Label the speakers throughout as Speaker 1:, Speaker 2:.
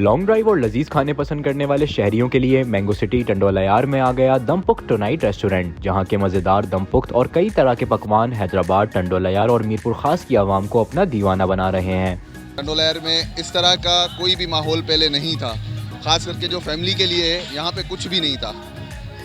Speaker 1: Long drive और लजीज खाने पसंद करने वाले शहरियों के लिए मैंगो सिटी टंडोलायार में आ गया दम पुख्त टुनाइट रेस्टोरेंट, जहां के मज़ेदार दम पुख्त और कई तरह के पकवान हैदराबाद, टंडोलायार और मीरपुर खास की आवाम को अपना दीवाना बना रहे हैं।
Speaker 2: टंडोलायार में इस तरह का कोई भी माहौल पहले नहीं था, खास करके जो फैमिली के लिए है यहाँ पे कुछ भी नहीं था।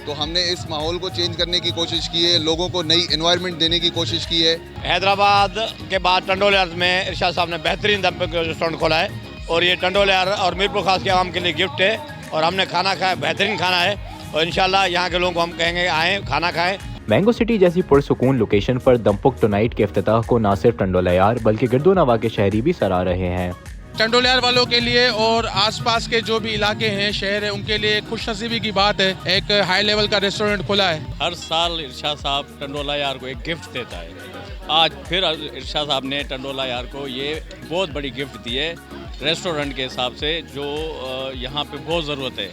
Speaker 2: तो हमने इस माहौल को चेंज करने की कोशिश की है, लोगों को नई एनवायरनमेंट देने की कोशिश की है।
Speaker 3: हैदराबाद के बाद टंडोलायार में इरशाद साहब ने बेहतरीन दम पुख्त रेस्टोरेंट खोला है और ये टंडोलायार और मीरपुर खास की आवाम के लिए गिफ्ट है और हमने खाना खाया, बेहतरीन खाना है और इंशाल्लाह यहाँ के लोगों को हम कहेंगे आएँ खाना खाएं।
Speaker 1: मैंगो सिटी जैसी पुरसुकून लोकेशन पर दम पुख्त टुनाइट के इफ्तिताह को न सिर्फ टंडोलायार बल्कि गिरदोनवा के शहरी भी सराह रहे हैं।
Speaker 4: टंडोलायार वालों के लिए और आसपास के जो भी इलाके हैं, शहर है, उनके लिए खुशनसीबी की बात है, एक हाई लेवल का रेस्टोरेंट खुला है।
Speaker 5: हर साल इरशाद साहब टंडोलायार को एक गिफ्ट देता है। आज फिर इरशाद साहब ने टंडोलायार को ये बहुत बड़ी गिफ्ट दी है रेस्टोरेंट के हिसाब से, जो यहाँ पे बहुत ज़रूरत है,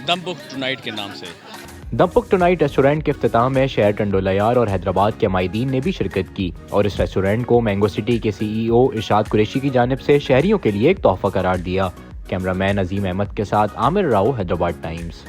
Speaker 5: दम पुख्त टुनाइट के नाम से।
Speaker 1: दम पुख्त टुनाइट रेस्टोरेंट के इफ्तिताह में शहर टंडोलायार और हैदराबाद के मायदीन ने भी शिरकत की और इस रेस्टोरेंट को मैंगो सिटी के CEO इरशाद कुरैशी की जानिब से शहरियों के लिए एक तोहफा करार दिया। कैमरामैन अजीम अहमद के साथ आमिर राव, हैदराबाद टाइम्स।